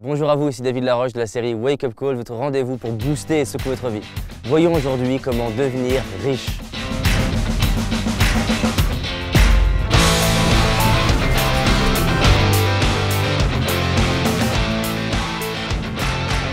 Bonjour à vous, ici David Laroche de la série Wake Up Call, votre rendez-vous pour booster et secouer votre vie. Voyons aujourd'hui comment devenir riche.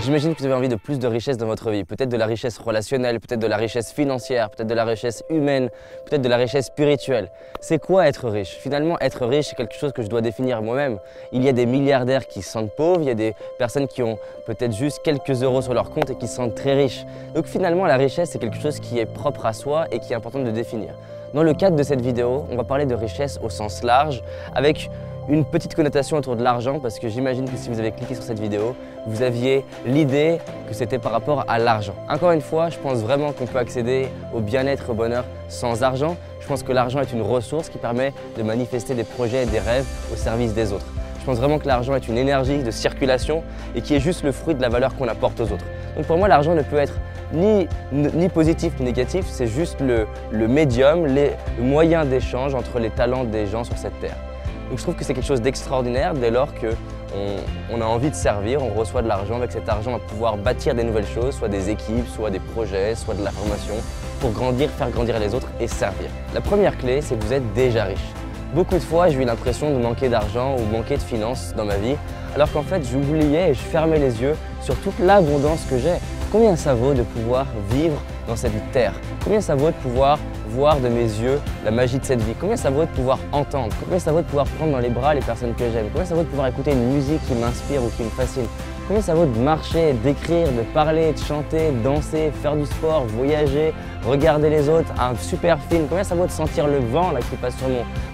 J'imagine que vous avez envie de plus de richesse dans votre vie, peut-être de la richesse relationnelle, peut-être de la richesse financière, peut-être de la richesse humaine, peut-être de la richesse spirituelle. C'est quoi être riche? Finalement, être riche, c'est quelque chose que je dois définir moi-même. Il y a des milliardaires qui se sentent pauvres, il y a des personnes qui ont peut-être juste quelques euros sur leur compte et qui se sentent très riches. Donc finalement, la richesse, c'est quelque chose qui est propre à soi et qui est important de définir. Dans le cadre de cette vidéo, on va parler de richesse au sens large, avec une petite connotation autour de l'argent, parce que j'imagine que si vous avez cliqué sur cette vidéo, vous aviez l'idée que c'était par rapport à l'argent. Encore une fois, je pense vraiment qu'on peut accéder au bien-être, au bonheur sans argent. Je pense que l'argent est une ressource qui permet de manifester des projets et des rêves au service des autres. Je pense vraiment que l'argent est une énergie de circulation et qui est juste le fruit de la valeur qu'on apporte aux autres. Donc pour moi, l'argent ne peut être ni positif ni négatif, c'est juste le médium, le moyen d'échange entre les talents des gens sur cette terre. Donc je trouve que c'est quelque chose d'extraordinaire dès lors qu'on a envie de servir, on reçoit de l'argent. Avec cet argent, on va pouvoir bâtir des nouvelles choses, soit des équipes, soit des projets, soit de la formation, pour grandir, faire grandir les autres et servir. La première clé, c'est que vous êtes déjà riche. Beaucoup de fois, j'ai eu l'impression de manquer d'argent ou manquer de finances dans ma vie, alors qu'en fait, j'oubliais et je fermais les yeux sur toute l'abondance que j'ai. Combien ça vaut de pouvoir vivre dans cette terre? Combien ça vaut de pouvoir voir de mes yeux la magie de cette vie? Combien ça vaut de pouvoir entendre? Combien ça vaut de pouvoir prendre dans les bras les personnes que j'aime? Combien ça vaut de pouvoir écouter une musique qui m'inspire ou qui me fascine? Combien ça vaut de marcher, d'écrire, de parler, de chanter, danser, faire du sport, voyager, regarder les autres, un super film? Combien ça vaut de sentir le vent là, qui passe sur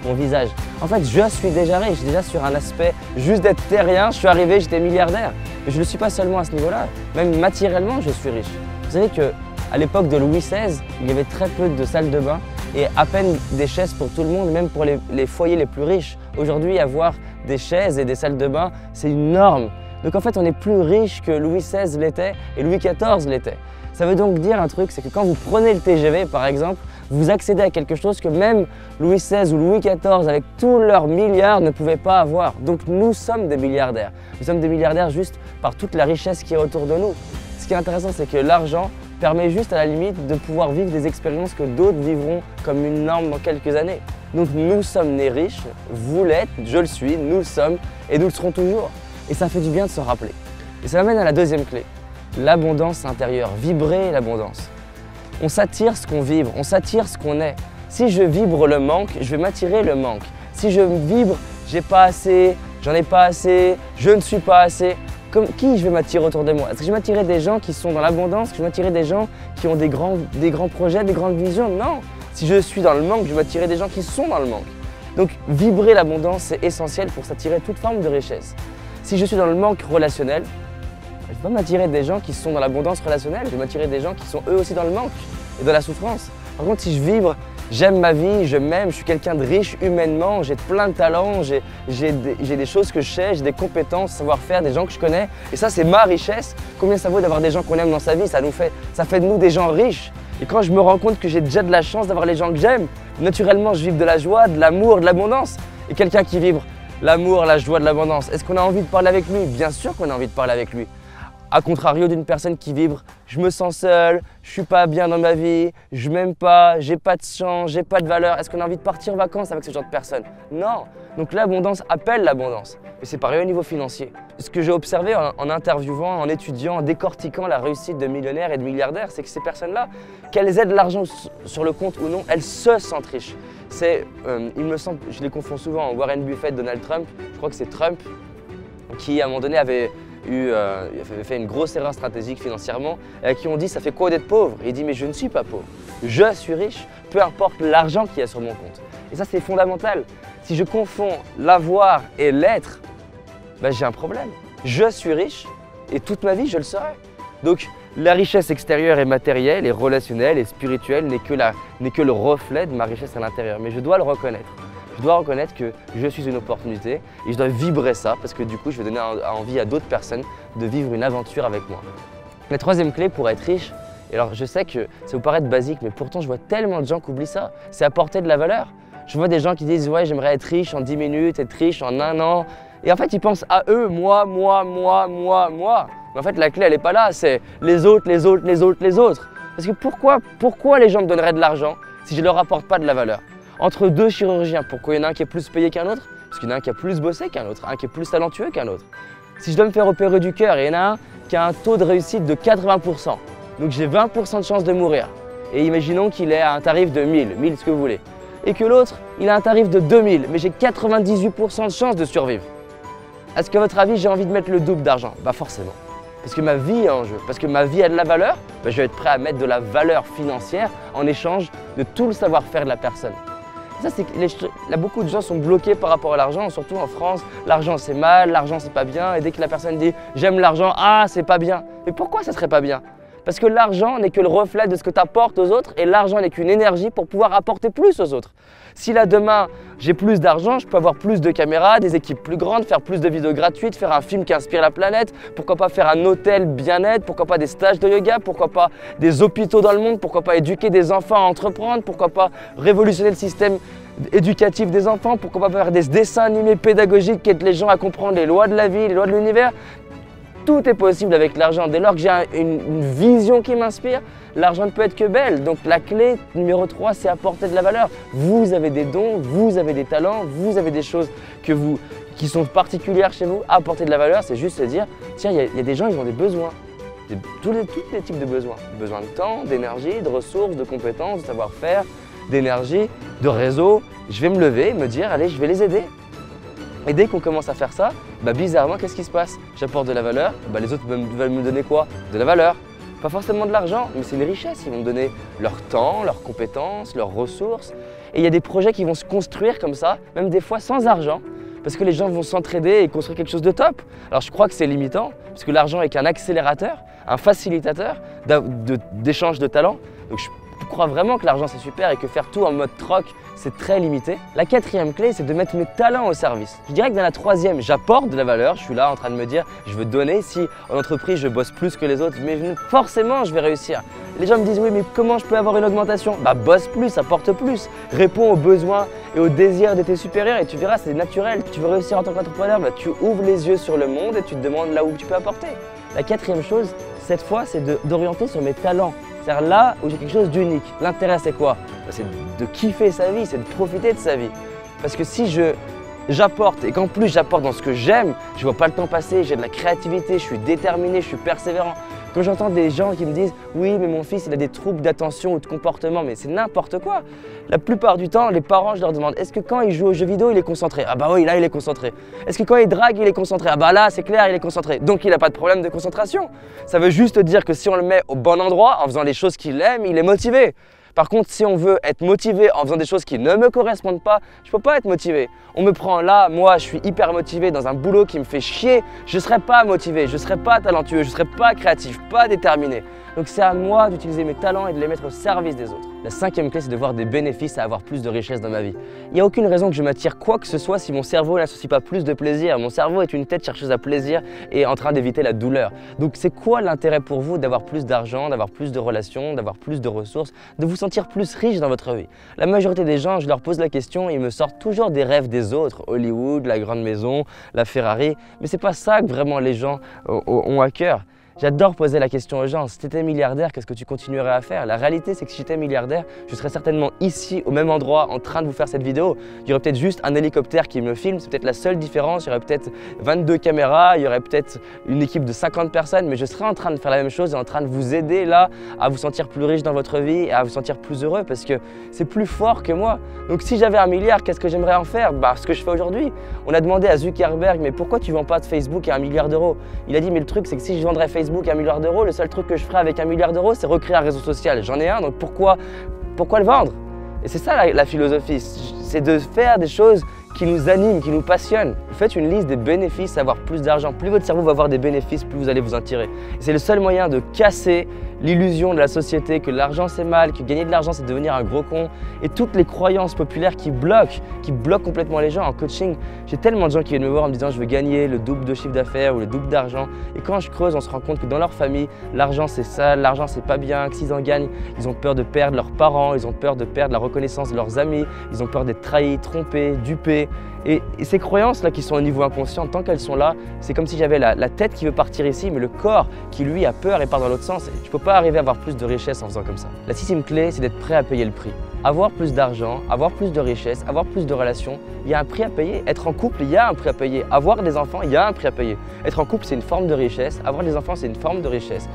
mon visage? En fait, je suis déjà riche, déjà sur un aspect juste d'être terrien. Je suis arrivé, j'étais milliardaire. Mais je ne le suis pas seulement à ce niveau-là, même matériellement, je suis riche. Vous savez qu'à l'époque de Louis XVI, il y avait très peu de salles de bain et à peine des chaises pour tout le monde, même pour les foyers les plus riches. Aujourd'hui, avoir des chaises et des salles de bain, c'est une norme. Donc en fait, on est plus riche que Louis XVI l'était et Louis XIV l'était. Ça veut donc dire un truc, c'est que quand vous prenez le TGV par exemple, vous accédez à quelque chose que même Louis XVI ou Louis XIV, avec tous leurs milliards, ne pouvaient pas avoir. Donc nous sommes des milliardaires. Nous sommes des milliardaires juste par toute la richesse qui est autour de nous. Ce qui est intéressant, c'est que l'argent permet juste à la limite de pouvoir vivre des expériences que d'autres vivront comme une norme dans quelques années. Donc nous sommes nés riches, vous l'êtes, je le suis, nous le sommes et nous le serons toujours. Et ça fait du bien de se rappeler. Et ça m'amène à la deuxième clé, l'abondance intérieure, vibrer l'abondance. On s'attire ce qu'on vibre, on s'attire ce qu'on est. Si je vibre le manque, je vais m'attirer le manque. Si je vibre, j'ai pas assez, j'en ai pas assez, je ne suis pas assez, qui je vais m'attirer autour de moi? Est-ce que je vais m'attirer des gens qui sont dans l'abondance? Est-ce que je vais m'attirer des gens qui ont des grands projets, des grandes visions? Non. Si je suis dans le manque, je vais m'attirer des gens qui sont dans le manque. Donc vibrer l'abondance, c'est essentiel pour s'attirer toute forme de richesse. Si je suis dans le manque relationnel, je ne vais pas m'attirer des gens qui sont dans l'abondance relationnelle, je vais m'attirer des gens qui sont eux aussi dans le manque et dans la souffrance. Par contre, si je vibre, j'aime ma vie, je m'aime, je suis quelqu'un de riche humainement, j'ai plein de talents, j'ai des choses que je sais, j'ai des compétences, savoir-faire, des gens que je connais. Et ça, c'est ma richesse. Combien ça vaut d'avoir des gens qu'on aime dans sa vie? Ça fait de nous des gens riches. Et quand je me rends compte que j'ai déjà de la chance d'avoir les gens que j'aime, naturellement, je vibre de la joie, de l'amour, de l'abondance. Et quelqu'un qui vibre l'amour, la joie, de l'abondance, est-ce qu'on a envie de parler avec lui? Bien sûr qu'on a envie de parler avec lui. A contrario d'une personne qui vibre, je me sens seul, je suis pas bien dans ma vie, je m'aime pas, j'ai pas de chance, j'ai pas de valeur. Est-ce qu'on a envie de partir en vacances avec ce genre de personne? Non. Donc l'abondance appelle l'abondance. Et c'est pareil au niveau financier. Ce que j'ai observé en interviewant, en étudiant, en décortiquant la réussite de millionnaires et de milliardaires, c'est que ces personnes-là, qu'elles aient de l'argent sur le compte ou non, elles se sentent riches. Il me semble, je les confonds souvent, Warren Buffett, Donald Trump, je crois que c'est Trump, qui à un moment donné avait fait une grosse erreur stratégique financièrement, et à qui on dit ça fait quoi d'être pauvre? Et il dit mais je ne suis pas pauvre, je suis riche, peu importe l'argent qu'il y a sur mon compte. Et ça c'est fondamental. Si je confonds l'avoir et l'être, ben, j'ai un problème. Je suis riche et toute ma vie je le serai. Donc la richesse extérieure et matérielle et relationnelle et spirituelle n'est que le reflet de ma richesse à l'intérieur. Mais je dois le reconnaître. Je dois reconnaître que je suis une opportunité et je dois vibrer ça parce que du coup, je vais donner envie à d'autres personnes de vivre une aventure avec moi. La troisième clé pour être riche, et alors je sais que ça vous paraît basique, mais pourtant je vois tellement de gens qui oublient ça, c'est apporter de la valeur. Je vois des gens qui disent « ouais, j'aimerais être riche en 10 minutes, être riche en 1 an ». Et en fait, ils pensent à eux, moi. Mais en fait, la clé, elle n'est pas là, c'est les autres. Parce que pourquoi les gens me donneraient de l'argent si je ne leur apporte pas de la valeur? Entre deux chirurgiens, pourquoi il y en a un qui est plus payé qu'un autre? Parce qu'il y en a un qui a plus bossé qu'un autre, un qui est plus talentueux qu'un autre. Si je dois me faire opérer du cœur, il y en a un qui a un taux de réussite de 80%. Donc j'ai 20% de chance de mourir. Et imaginons qu'il est à un tarif de 1000 ce que vous voulez. Et que l'autre, il a un tarif de 2000, mais j'ai 98% de chance de survivre. Est-ce qu'à votre avis, j'ai envie de mettre le double d'argent? Bah forcément. Parce que ma vie est en jeu, parce que ma vie a de la valeur, bah je vais être prêt à mettre de la valeur financière en échange de tout le savoir-faire de la personne. Ça, c'est que beaucoup de gens sont bloqués par rapport à l'argent, surtout en France. L'argent c'est mal, l'argent c'est pas bien, et dès que la personne dit j'aime l'argent, ah c'est pas bien. Mais pourquoi ça serait pas bien? Parce que l'argent n'est que le reflet de ce que tu apportes aux autres et l'argent n'est qu'une énergie pour pouvoir apporter plus aux autres. Si là demain j'ai plus d'argent, je peux avoir plus de caméras, des équipes plus grandes, faire plus de vidéos gratuites, faire un film qui inspire la planète, pourquoi pas faire un hôtel bien-être, pourquoi pas des stages de yoga, pourquoi pas des hôpitaux dans le monde, pourquoi pas éduquer des enfants à entreprendre, pourquoi pas révolutionner le système éducatif des enfants, pourquoi pas faire des dessins animés pédagogiques qui aident les gens à comprendre les lois de la vie, les lois de l'univers. Tout est possible avec l'argent. Dès lors que j'ai une vision qui m'inspire, l'argent ne peut être que belle. Donc la clé numéro 3, c'est apporter de la valeur. Vous avez des dons, vous avez des talents, vous avez des choses qui sont particulières chez vous. Apporter de la valeur, c'est juste se dire, tiens, il y a des gens, ils ont des besoins. Tous les types de besoins. Besoin de temps, d'énergie, de ressources, de compétences, de savoir-faire, d'énergie, de réseau. Je vais me lever et me dire, allez, je vais les aider. Et dès qu'on commence à faire ça, bah bizarrement, qu'est-ce qui se passe? J'apporte de la valeur, bah les autres veulent me donner quoi? De la valeur. Pas forcément de l'argent, mais c'est une richesse. Ils vont me donner leur temps, leurs compétences, leurs ressources. Et il y a des projets qui vont se construire comme ça, même des fois sans argent, parce que les gens vont s'entraider et construire quelque chose de top. Alors je crois que c'est limitant, parce que l'argent est qu'un accélérateur, un facilitateur d'échange de talents. Donc je crois vraiment que l'argent c'est super et que faire tout en mode troc, c'est très limité. La quatrième clé, c'est de mettre mes talents au service. Je dirais que dans la troisième, j'apporte de la valeur. Je suis là en train de me dire, je veux donner. Si en entreprise, je bosse plus que les autres, mais forcément, je vais réussir. Les gens me disent, oui, mais comment je peux avoir une augmentation? Bah, bosse plus, apporte plus. Réponds aux besoins et aux désirs de tes supérieurs et tu verras, c'est naturel. Tu veux réussir en tant qu'entrepreneur, bah, tu ouvres les yeux sur le monde et tu te demandes là où tu peux apporter. La quatrième chose, cette fois, c'est d'orienter sur mes talents. C'est-à-dire là où j'ai quelque chose d'unique. L'intérêt, c'est quoi? C'est de kiffer sa vie, c'est de profiter de sa vie. Parce que si j'apporte et qu'en plus j'apporte dans ce que j'aime, je vois pas le temps passer, j'ai de la créativité, je suis déterminé, je suis persévérant. Quand j'entends des gens qui me disent « oui, mais mon fils il a des troubles d'attention ou de comportement », mais c'est n'importe quoi. La plupart du temps, les parents, je leur demande « est-ce que quand il joue aux jeux vidéo, il est concentré ?» Ah bah oui, là il est concentré. Est-ce que quand il drague, il est concentré? Ah bah là, c'est clair, il est concentré. Donc il n'a pas de problème de concentration. Ça veut juste dire que si on le met au bon endroit, en faisant les choses qu'il aime, il est motivé. Par contre, si on veut être motivé en faisant des choses qui ne me correspondent pas, je ne peux pas être motivé. On me prend là, moi je suis hyper motivé dans un boulot qui me fait chier, je ne serai pas motivé, je ne serai pas talentueux, je ne serai pas créatif, pas déterminé. Donc c'est à moi d'utiliser mes talents et de les mettre au service des autres. La cinquième clé, c'est de voir des bénéfices à avoir plus de richesse dans ma vie. Il n'y a aucune raison que je m'attire quoi que ce soit si mon cerveau n'associe pas plus de plaisir. Mon cerveau est une tête chercheuse à plaisir et en train d'éviter la douleur. Donc c'est quoi l'intérêt pour vous d'avoir plus d'argent, d'avoir plus de relations, d'avoir plus de ressources, de vous sentir plus riche dans votre vie? La majorité des gens, je leur pose la question, ils me sortent toujours des rêves des autres. Hollywood, la grande maison, la Ferrari. Mais c'est pas ça que vraiment les gens ont à cœur. J'adore poser la question aux gens, si tu étais milliardaire, qu'est-ce que tu continuerais à faire? La réalité, c'est que si j'étais milliardaire, je serais certainement ici, au même endroit, en train de vous faire cette vidéo. Il y aurait peut-être juste un hélicoptère qui me filme, c'est peut-être la seule différence. Il y aurait peut-être 22 caméras, il y aurait peut-être une équipe de 50 personnes, mais je serais en train de faire la même chose et en train de vous aider là à vous sentir plus riche dans votre vie et à vous sentir plus heureux parce que c'est plus fort que moi. Donc si j'avais 1 milliard, qu'est-ce que j'aimerais en faire? Bah, ce que je fais aujourd'hui. On a demandé à Zuckerberg, mais pourquoi tu ne vends pas de Facebook à 1 milliard d'euros? Il a dit, mais le truc, c'est que si je vendrais Facebook à 1 milliard d'euros, le seul truc que je ferais avec 1 milliard d'euros, c'est recréer un réseau social. J'en ai un, donc pourquoi le vendre? Et c'est ça la philosophie, c'est de faire des choses qui nous animent, qui nous passionnent. Faites une liste des bénéfices à avoir plus d'argent. Plus votre cerveau va avoir des bénéfices, plus vous allez vous en tirer. C'est le seul moyen de casser l'illusion de la société que l'argent c'est mal, que gagner de l'argent c'est devenir un gros con et toutes les croyances populaires qui bloquent complètement les gens. En coaching, j'ai tellement de gens qui viennent me voir en me disant je veux gagner le double de chiffre d'affaires ou le double d'argent. Et quand je creuse, on se rend compte que dans leur famille, l'argent c'est sale, l'argent c'est pas bien, que s'ils en gagnent, ils ont peur de perdre leurs parents, ils ont peur de perdre la reconnaissance de leurs amis, ils ont peur d'être trahis, trompés, dupés. Et ces croyances-là qui sont au niveau inconscient, tant qu'elles sont là, c'est comme si j'avais la tête qui veut partir ici, mais le corps qui lui a peur et part dans l'autre sens. Et je ne peux pas arriver à avoir plus de richesse en faisant comme ça. La 6e clé, c'est d'être prêt à payer le prix. Avoir plus d'argent, avoir plus de richesse, avoir plus de relations, il y a un prix à payer. Être en couple, il y a un prix à payer. Avoir des enfants, il y a un prix à payer. Être en couple, c'est une forme de richesse. Avoir des enfants, c'est une forme de richesse.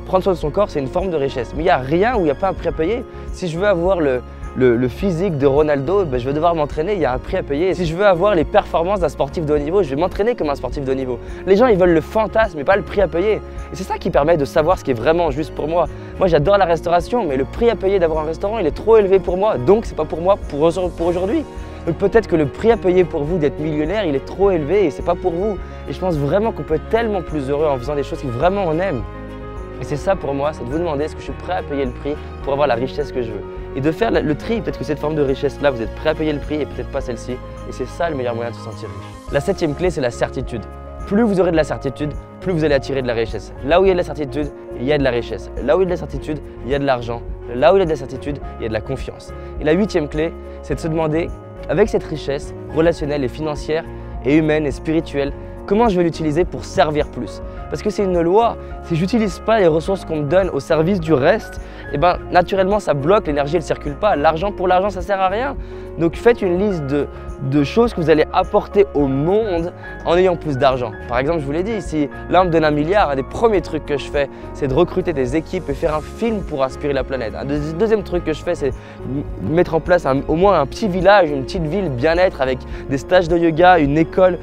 Prendre soin de son corps, c'est une forme de richesse. Mais il n'y a rien où il n'y a pas un prix à payer. Si je veux avoir le physique de Ronaldo, ben, je vais devoir m'entraîner, il y a un prix à payer. Si je veux avoir les performances d'un sportif de haut niveau, je vais m'entraîner comme un sportif de haut niveau. Les gens, ils veulent le fantasme, mais pas le prix à payer. Et c'est ça qui permet de savoir ce qui est vraiment juste pour moi. Moi, j'adore la restauration, mais le prix à payer d'avoir un restaurant, il est trop élevé pour moi. Donc, c'est pas pour moi pour aujourd'hui. Donc peut-être que le prix à payer pour vous d'être millionnaire, il est trop élevé et c'est pas pour vous. Et je pense vraiment qu'on peut être tellement plus heureux en faisant des choses qui vraiment on aime. Et c'est ça pour moi, c'est de vous demander est-ce que je suis prêt à payer le prix pour avoir la richesse que je veux. Et de faire le tri, peut-être que cette forme de richesse-là, vous êtes prêt à payer le prix et peut-être pas celle-ci. Et c'est ça le meilleur moyen de se sentir riche. La 7e clé, c'est la certitude. Plus vous aurez de la certitude, plus vous allez attirer de la richesse. Là où il y a de la certitude, il y a de la richesse. Là où il y a de la certitude, il y a de l'argent. Là où il y a de la certitude, il y a de la confiance. Et la 8e clé, c'est de se demander, avec cette richesse relationnelle et financière et humaine et spirituelle, comment je vais l'utiliser pour servir plus? Parce que c'est une loi, si je n'utilise pas les ressources qu'on me donne au service du reste, eh ben, naturellement ça bloque, l'énergie elle ne circule pas. L'argent pour l'argent, ça ne sert à rien. Donc faites une liste de choses que vous allez apporter au monde en ayant plus d'argent. Par exemple, je vous l'ai dit, si là on me donne 1 milliard, un des premiers trucs que je fais, c'est de recruter des équipes et faire un film pour inspirer la planète. Un deuxième truc que je fais, c'est mettre en place au moins un petit village, une petite ville bien-être avec des stages de yoga, une école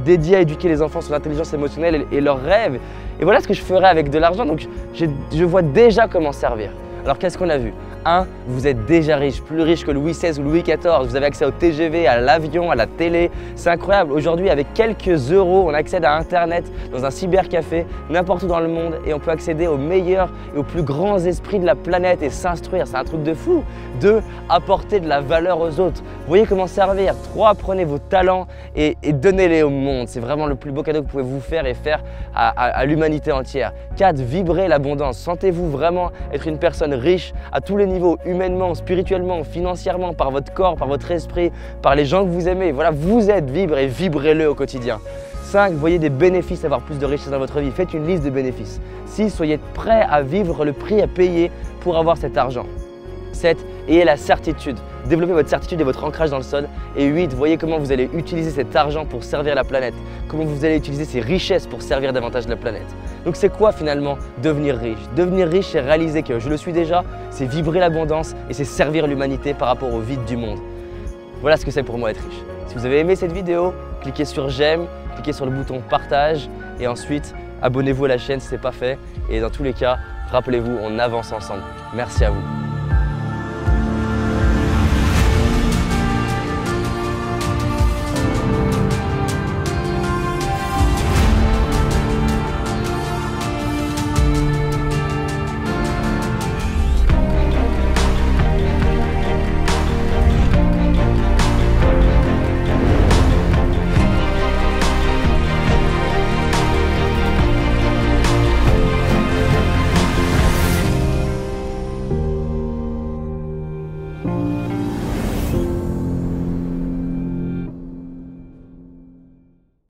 dédiée à éduquer les enfants sur l'intelligence émotionnelle et leurs rêves. Et voilà ce que je ferais avec de l'argent. Donc je vois déjà comment servir. Alors qu'est-ce qu'on a vu? 1. Vous êtes déjà riche, plus riche que Louis XVI ou Louis XIV. Vous avez accès au TGV, à l'avion, à la télé. C'est incroyable. Aujourd'hui, avec quelques euros, on accède à Internet dans un cybercafé, n'importe où dans le monde, et on peut accéder aux meilleurs et aux plus grands esprits de la planète et s'instruire. C'est un truc de fou. 2. Apporter de la valeur aux autres. Vous voyez comment servir. 3. Prenez vos talents et donnez-les au monde. C'est vraiment le plus beau cadeau que vous pouvez vous faire et faire à l'humanité entière. 4. Vibrez l'abondance. Sentez-vous vraiment être une personne riche à tous les niveaux, humainement, spirituellement, financièrement, par votre corps, par votre esprit, par les gens que vous aimez. Voilà, vous êtes libre et vibrez-le au quotidien. 5. Voyez des bénéfices, avoir plus de richesse dans votre vie. Faites une liste de bénéfices. 6. Soyez prêts à vivre le prix à payer pour avoir cet argent. 7. Ayez la certitude. Développez votre certitude et votre ancrage dans le sol. Et 8. Voyez comment vous allez utiliser cet argent pour servir la planète. Comment vous allez utiliser ces richesses pour servir davantage la planète. Donc c'est quoi finalement devenir riche? Devenir riche, c'est réaliser que je le suis déjà, c'est vibrer l'abondance et c'est servir l'humanité par rapport au vide du monde. Voilà ce que c'est pour moi être riche. Si vous avez aimé cette vidéo, cliquez sur j'aime, cliquez sur le bouton partage et ensuite abonnez-vous à la chaîne si ce n'est pas fait. Et dans tous les cas, rappelez-vous, on avance ensemble. Merci à vous.